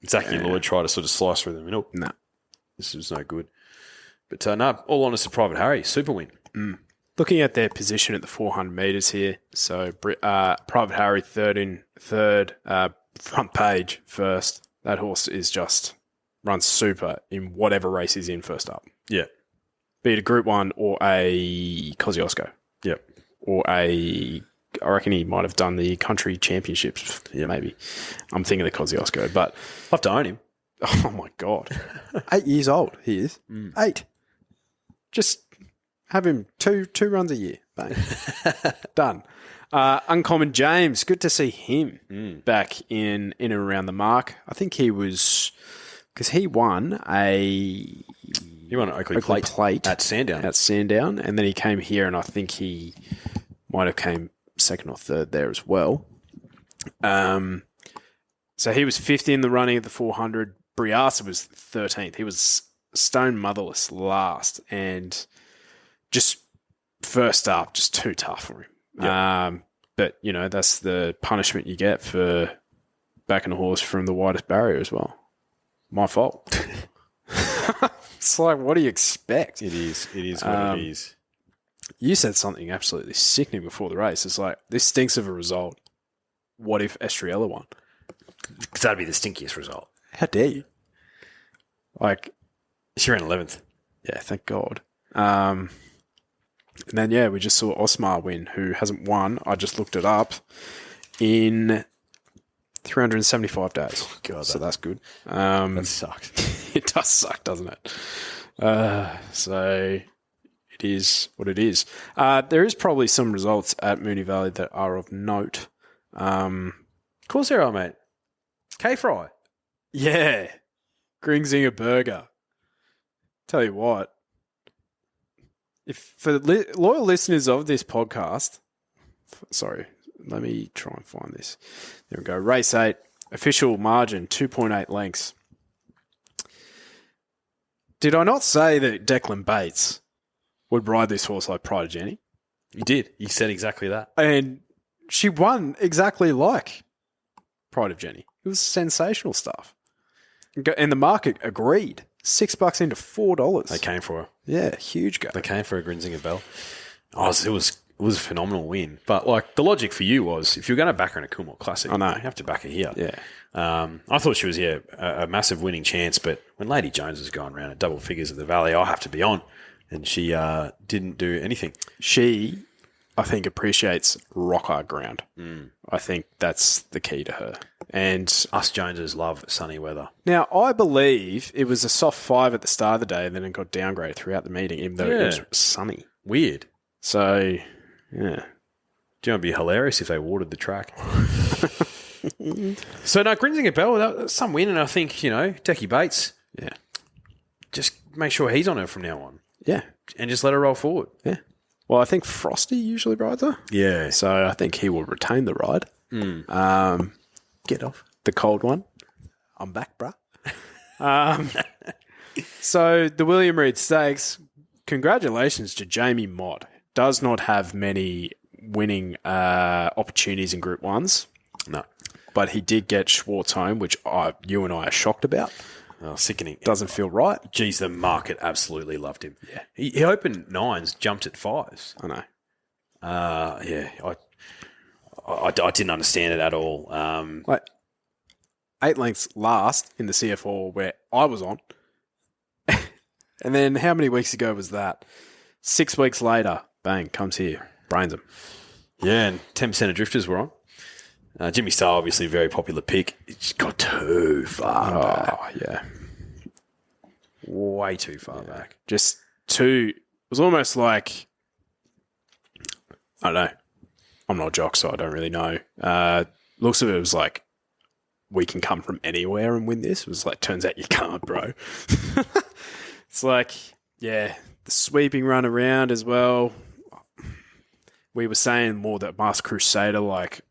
Zachy Lloyd tried to sort of slice through the middle. No. This was no good. But no, all honest to Private Harry, super win. Looking at their position at the 400 metres here, so Private Harry third, front page first. That horse runs super in whatever race he's in first up. Yeah. Be it a Group 1 or a Kosciuszko. Yep. Or I reckon he might have done the country championships, maybe. I'm thinking the Kosciuszko, but I'll have to own him. Oh, my God. 8 years old he is. 8. Just have him two runs a year. Bang. Done. Uncommon James, good to see him back in and around the mark. I think he was, because he won an Oakley Plate at Sandown. And then he came here, and I think he might have came second or third there as well. So he was 50 in the running at the 400. Briasa was 13th. He was stone motherless last, and just first up, just too tough for him. Yep. But, that's the punishment you get for backing a horse from the widest barrier as well. My fault. It's like, what do you expect? It is what it is. You said something absolutely sickening before the race. It's like, this stinks of a result. What if Estriella won? Because that'd be the stinkiest result. How dare you? Like, she ran 11th. Yeah, thank God. And then, we just saw Osmar win, who hasn't won. I just looked it up in 375 days. Oh, God, so that's good. That sucks. It does suck, doesn't it? So it is what it is. There is probably some results at Moonee Valley that are of note. Of course there are, mate. K-Fry. Yeah. Gringzinger Burger. Tell you what. If for loyal listeners of this podcast, sorry, let me try and find this. There we go. Race 8, official margin, 2.8 lengths. Did I not say that Declan Bates would ride this horse like Pride of Jenny? You did. You said exactly that. And she won exactly like Pride of Jenny. It was sensational stuff. And the market agreed. $6 into $4. They came for her. Yeah, huge go. They came for a Grinzinger Bell. Oh, it was a phenomenal win. But the logic for you was, if you're going to back her in a Coolmore Classic, you have to back her here. Yeah. I thought she was a massive winning chance, but when Lady Jones was going around at double figures at the Valley, I have to be on, and she didn't do anything. She, I think, appreciates rock hard ground. I think that's the key to her. And us Joneses love sunny weather. Now, I believe it was a soft 5 at the start of the day, and then it got downgraded throughout the meeting, even though it was sunny. Weird. So, yeah. Do you know it'd be hilarious if they watered the track? So, no, Grinzinger Bell, that was some win, and I think, Decky Bates. Yeah. Just make sure he's on her from now on. Yeah. And just let her roll forward. Yeah. Well, I think Frosty usually rides her. Yeah. So I think he will retain the ride. Get off. The cold one. I'm back, bruh. So the William Reid Stakes, congratulations to Jamie Mott. Does not have many winning opportunities in Group 1s. No. But he did get Schwartz home, which you and I are shocked about. Oh, sickening. Doesn't feel right. Geez, the market absolutely loved him. Yeah. He opened 9s, jumped at 5s. I know. I didn't understand it at all. Like 8 lengths last in the CF4 where I was on. And then how many weeks ago was that? 6 weeks later, bang, comes here, brains him. Yeah, and 10% of drifters were on. Jimmy Starr, obviously a very popular pick. It just got too far back. Oh, yeah. Way too far back. Just too... It was almost like... I don't know. I'm not a jock, so I don't really know. Looks of it was like, we can come from anywhere and win this. It was like, turns out you can't, bro. It's like, yeah, the sweeping run around as well. We were saying more that Master Crusader, like,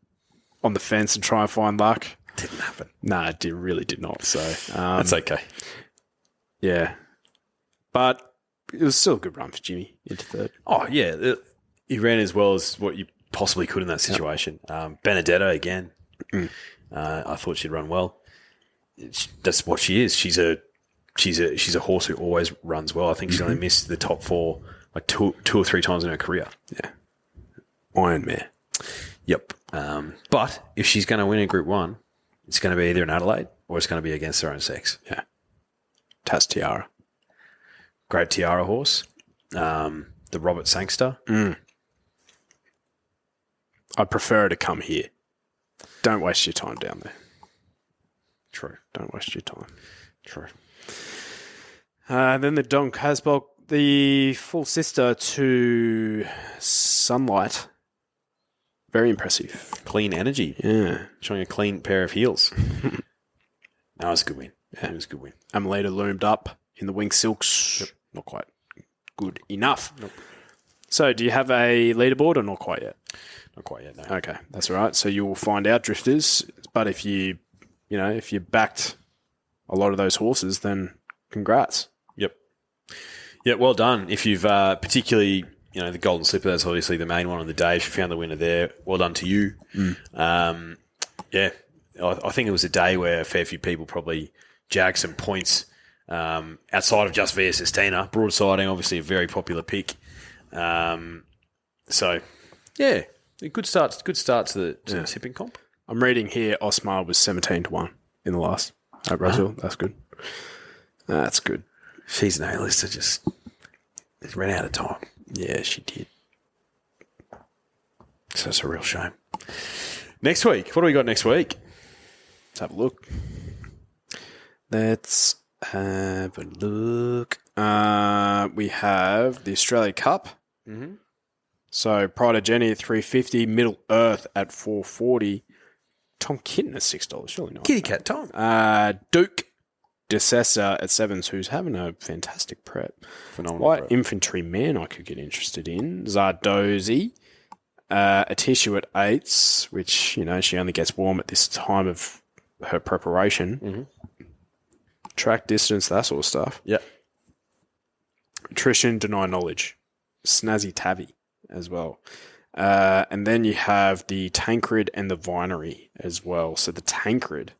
on the fence and try and find luck. Didn't happen. Nah, it really did not. So That's okay. Yeah. But it was still a good run for Jimmy into third. Oh, yeah. He ran as well as what you possibly could in that situation. Benedetta, again. I thought she'd run well. That's what she is. She's a horse who always runs well. I think she's only missed the top 4 like two or three times in her career. Yeah. Iron Mare. Yep. But if she's going to win in Group 1, it's going to be either in Adelaide or it's going to be against her own sex. Yeah. Taz Tiara. Great Tiara horse. The Robert Sangster. I'd prefer her to come here. Don't waste your time down there. True. Don't waste your time. True. Then the Don Casbock, the full sister to Sunlight. Very impressive. Clean energy. Yeah. Showing a clean pair of heels. That was a good win. Yeah. It was a good win. Amelita loomed up in the Wing Silks. Yep. Not quite good enough. Nope. So do you have a leaderboard or not quite yet? Not quite yet, no. Okay, that's all right. So you will find out, drifters. But if you backed a lot of those horses, then congrats. Yep. Yeah, well done. If you've particularly, the Golden Slipper, that's obviously the main one on the day. If you found the winner there, well done to you. Yeah, I think it was a day where a fair few people probably jagged some points outside of just Via Sistina. Broadsiding, obviously a very popular pick. So, yeah, a good start to the sipping comp. I'm reading here Osmar was 17-1 in the last at Brazil. That's good. That's good. She's an A-lister, just ran out of time. Yeah, she did. So it's a real shame. Next week, what do we got next week? Let's have a look. Let's have a look. We have the Australia Cup. Mm-hmm. So Pride of Jenny at $3.50, Middle Earth at $4.40, Tom Kitten at $6. Surely not. Kitty Cat Tom. Duke DeCessa at $7, who's having a fantastic prep. Phenomenal. White prep. Infantryman I could get interested in. Zardozi. A tissue at 8s, which, she only gets warm at this time of her preparation. Mm-hmm. Track distance, that sort of stuff. Yeah. Attrition, Deny Knowledge. Snazzy Tabby as well. And then you have the Tancred and the Vinery as well. So the Tancred.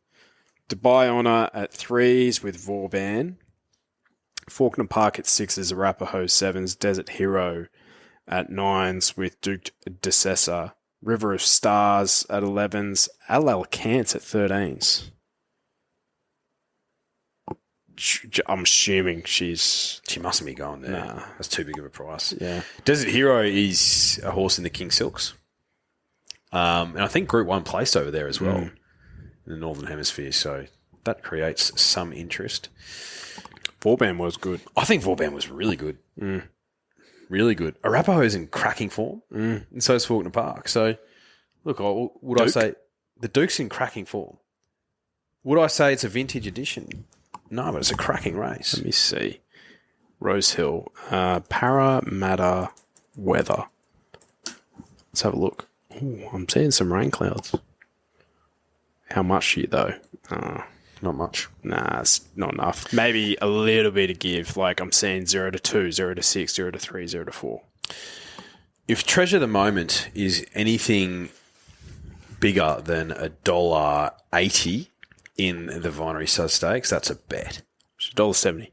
Dubai Honor at 3s with Vauban. Faulkner Park at 6s, Arapaho 7s, Desert Hero at 9s with Duke DeCessa. River of Stars at 11s, Al Alcance at 13s. I'm assuming she mustn't be going there. Nah. That's too big of a price. Yeah. Desert Hero is a horse in the King Silks. And I think Group 1 placed over there as well in the Northern Hemisphere. So that creates some interest. Vauban was good. I think Vauban was really good. Really good. Arapaho's in cracking form. And so is Faulkner Park. So, look, would I say the Duke's in cracking form? Would I say it's a vintage edition? No, but it's a cracking race. Let me see. Rose Hill. Parramatta weather. Let's have a look. Ooh, I'm seeing some rain clouds. How much here, though? Not much. Nah, it's not enough. Maybe a little bit of give. Like I'm seeing 0 to 2, 0 to 6, 0 to 3, 0 to 4. If Treasure of the Moment is anything bigger than $1.80 in the Vinery Stud Stakes, that's a bet. It's $1.70.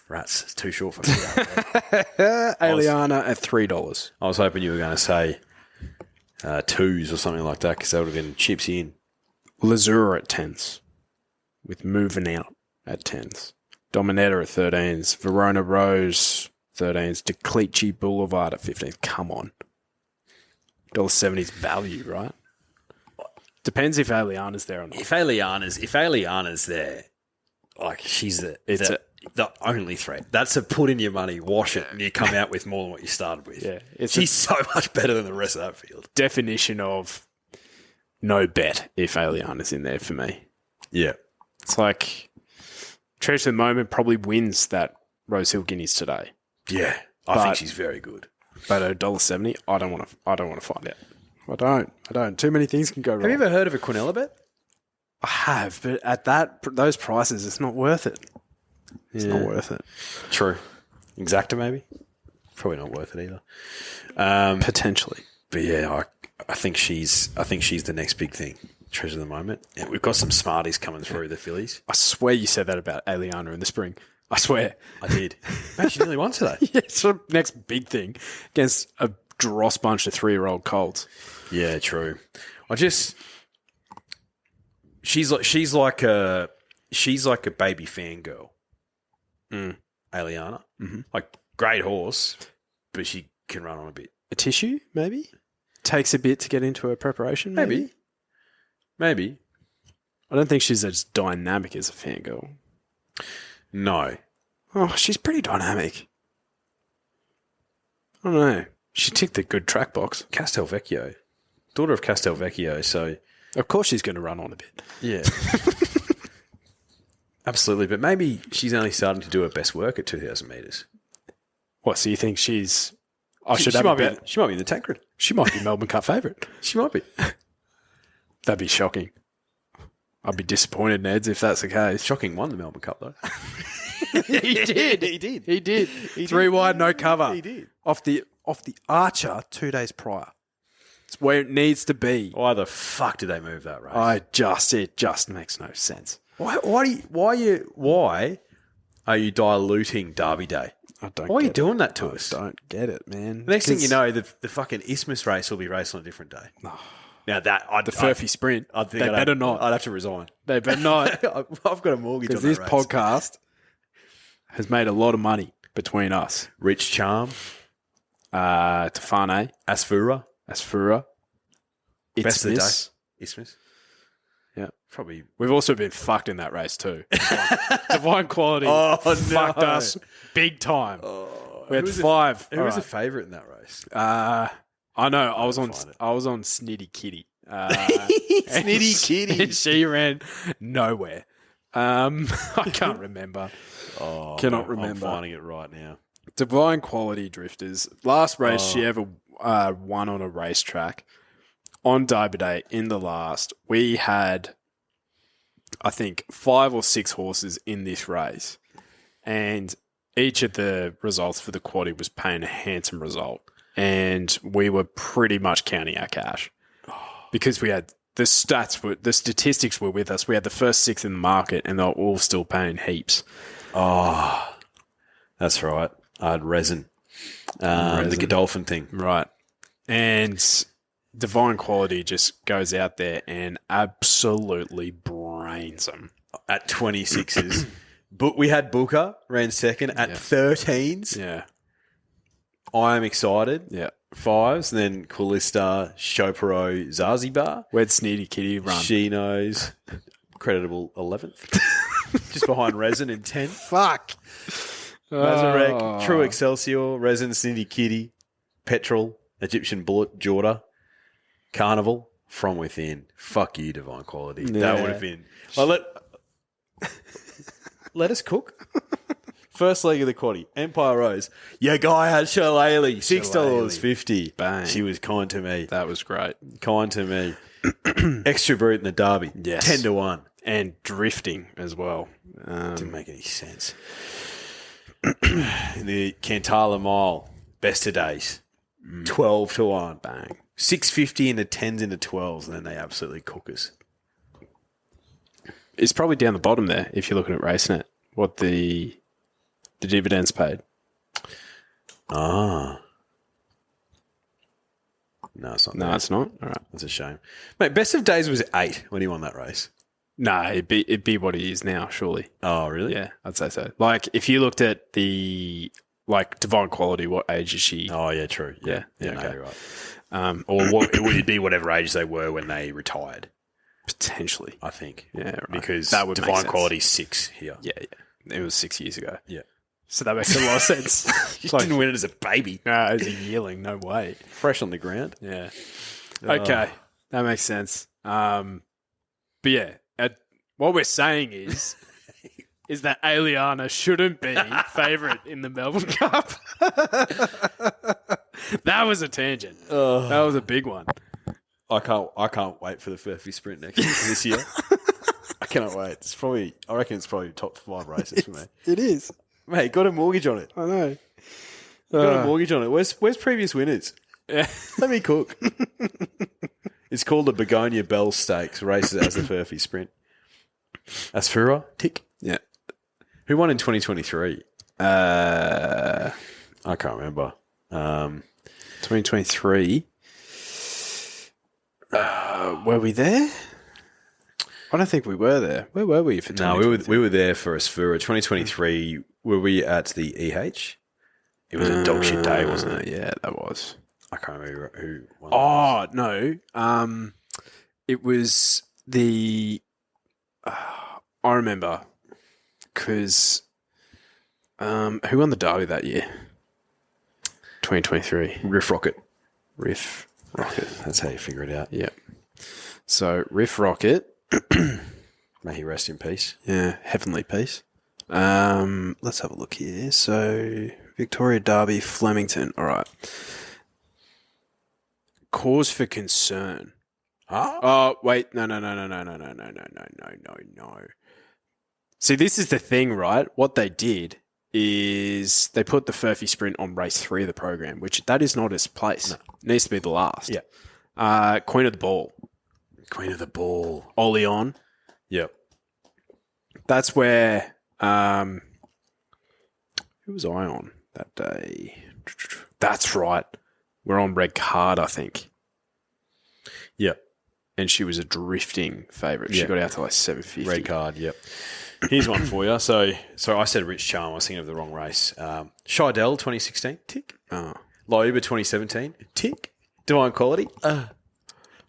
Rats, it's too short for me. Aliana at $3. I was hoping you were going to say twos or something like that because that would have been chips in. Lazura at 10s. With Moving Out at 10s. Dominator at 13s. Verona Rose 13s. Declici Boulevard at 15s. Come on. $1.70 is value, right? Depends if Aliana's there or not. If Aliana's there, like she's the only threat. That's a put in your money, wash it, and you come out with more than what you started with. Yeah, she's so much better than the rest of that field. Definition of no bet if Aliana's in there for me. Yeah. It's like Treasure of the Moment probably wins that Rose Hill Guineas today. Yeah. I think she's very good. But $1.70, I don't want to find out. I don't. Too many things can go wrong. Have you ever heard of a Quinella bet? I have, but at those prices, it's not worth it. It's not worth it. True. Exacta, maybe? Probably not worth it either. Potentially. But yeah, I think she's the next big thing. Treasure of the Moment. Yeah, we've got some smarties coming through the fillies. I swear you said that about Aliana in the spring. I swear. I did. Man, she nearly won today. Yeah, it's the next big thing against a dross bunch of 3-year-old colts. Yeah, true. She's like a baby fangirl. Aliana. Mm-hmm. Like, great horse, but she can run on a bit. A tissue, maybe? Takes a bit to get into her preparation, maybe? Maybe. I don't think she's as dynamic as a fangirl. No. Oh, she's pretty dynamic. I don't know. She ticked the good track box. Castelvecchio. Daughter of Castelvecchio, so... Of course she's going to run on a bit. Yeah. Absolutely, but maybe she's only starting to do her best work at 2,000 metres. What, so you think she's... She might be in the Tancred. She might be Melbourne Cup favourite. She might be. That'd be shocking. I'd be disappointed, Neds, if that's the case. Shocking won the Melbourne Cup, though. He did. 3 wide, no cover. He did. Off the Archer 2 days prior. It's where it needs to be. Why the fuck did they move that race? It just makes no sense. Why are you diluting Derby Day? Why are you doing that to us? I don't get it, man. The next thing you know, the fucking Isthmus race will be raced on a different day. Now the Furphy Sprint, they better not. I'd have to resign. They better not. I've got a mortgage on that because this race. podcast has made a lot of money between us. Rich Charm, Tefane, Asfura, Best of the day. Isthmus. Yeah. Probably. We've also been fucked in that race too. Divine Quality fucked us big time. We had 5. Who was a favourite in that race? I know. I was on Snitty Kitty. Snitty Kitty. And she ran nowhere. I can't remember. Cannot remember. I'm finding it right now. Divine Quality Drifters. Last race she ever won on a racetrack. On Derby Day, in the last, we had, I think, 5 or 6 horses in this race. And each of the results for the quaddy was paying a handsome result. And we were pretty much counting our cash. Because we had the statistics were with us. We had the first 6 in the market and they were all still paying heaps. Oh, that's right. I had Resin. The Godolphin thing. Right. And Divine Quality just goes out there and absolutely brains them. At 26s. But we had Booker, ran second at 13s. Yeah. I am excited. Yeah. 5s. And then Quilista, Chopero, Zanzibar. Where'd Snitty Kitty run? She knows. Creditable 11th. Just behind Resin in 10th. Fuck. Mazarek, True Excelsior, Resin, Snitty Kitty, Petrol, Egyptian Bullet, Jorda, Carnival, From Within. Fuck you, Divine Quality. Yeah. That would have been... Well, let us cook. First leg of the quaddie, Empire Rose. Your guy had Shillelagh, $6.50. Bang. She was kind to me. That was great. Kind to me. Extra Brute in the Derby. Yes. 10-1. And drifting as well. Didn't make any sense. The Cantala Mile, best of days. 12-1. Bang. 650 in the 10s into 12s, and then they absolutely cook us. It's probably down the bottom there if you're looking at RaceNet. What the dividends paid. Ah. No, it's not. No, there. it's not. All right. That's a shame. Mate, best of days was 8 when he won that race. No, it'd be what he is now, surely. Oh, really? Yeah, I'd say so. Like, if you looked at the, like, Divine Quality, what age is she? Oh, yeah, true. Yeah, Yeah, no, okay. you're right. Or what, would it be whatever age they were when they retired, Potentially. I think. Yeah, right. Because that would make Divine sense. Quality's 6 here. Yeah. It was 6 years ago. Yeah. So that makes a lot of sense. He didn't win it as a baby. No, as a yearling, no way. Fresh on the ground. Yeah. Okay, that makes sense. But yeah, what we're saying is that Aliana shouldn't be favourite in the Melbourne Cup. That was a tangent. That was a big one. I can't wait for the Furphy Sprint this year. I cannot wait. I reckon it's probably top 5 races for me. It is. Mate, got a mortgage on it. I know. Got a mortgage on it. Where's previous winners? Yeah. Let me cook. It's called the Begonia Bell Stakes, races as the Furphy Sprint. Asfura, tick. Yeah. Who won in 2023? I can't remember. 2023. Were we there? I don't think we were there. Where were we for 2023? No, we were there for Asfura. 2023, were we at the EH? It was a dog shit day, wasn't it? Yeah, that was. I can't remember who won. Oh, no. It was the... I remember because who won the Derby that year? 2023. Riff Rocket. Riff Rocket. That's how you figure it out. Yeah. So, Riff Rocket. May he rest in peace. Yeah, heavenly peace. Let's have a look here. So, Victoria Derby, Flemington. All right. Cause for concern. Huh? Oh, wait. No. See, this is the thing, right? What they did is they put the Furphy Sprint on race 3 of the program, which that is not its place. No. It needs to be the last. Yeah. Queen of the Ball. Queen of the Ball. Ollie on. Yep. That's where... who was I on that day? That's right. We're on red card, I think. Yep. And she was a drifting favourite. She Yeah. got out to like 750. Red card, yep. Here's one for you. So I said Rich Charm. I was thinking of the wrong race. Scheidel, 2016, tick. Oh. Loiba, 2017, tick. Divine Quality,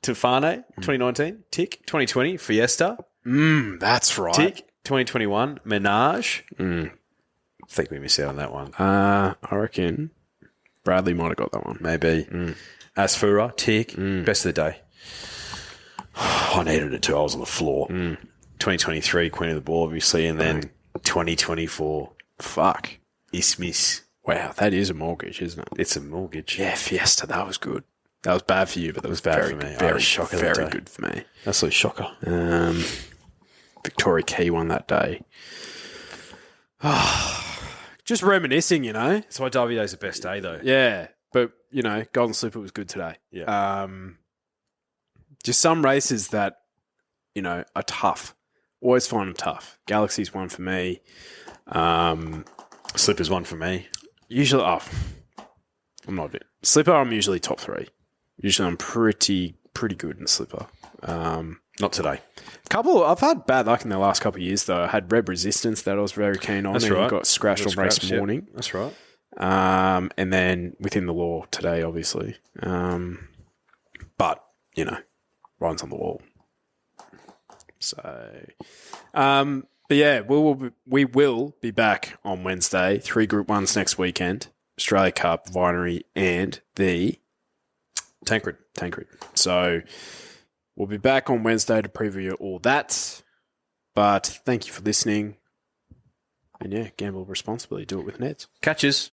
Tufane, 2019, tick. 2020, Fiesta, That's right. tick. 2021, Menage. I think we missed out on that one. I reckon Bradley might have got that one. Maybe. Asfura, tick. Best of the day. I needed it too. I was on the floor. 2023, Queen of the Ball, obviously. And then 2024, Fuck. Isthmus. Wow, that is a mortgage, isn't it? It's a mortgage. Yeah, Fiesta, that was good. That was bad for you, but that was bad very for me. good. I Very, was shocked that very day. good for me. Absolute shocker. Victoria Key won that day. Just reminiscing, you know? That's why Derby Day's the best day, though. Yeah, but, you know, Golden Slipper was good today. Yeah. Just some races that, you know, are tough. Always find them tough. Galaxy's one for me. Slipper's one for me. Usually, I'm not a bit. Slipper, I'm usually top 3. Usually I'm pretty good in Slipper. Not today. I've had bad luck in the last couple of years, though. I had Red Resistance that I was very keen on. That's and right. Got scratched on race Scraps, yeah. morning. That's right. And then Within the Law today, obviously. But, you know, runs on the wall. So, but yeah, we will be back on Wednesday. 3 Group 1s next weekend. Australia Cup, Vinery, and the Tancred. So we'll be back on Wednesday to preview all that. But thank you for listening. And yeah, gamble responsibly. Do it with Neds. Catches.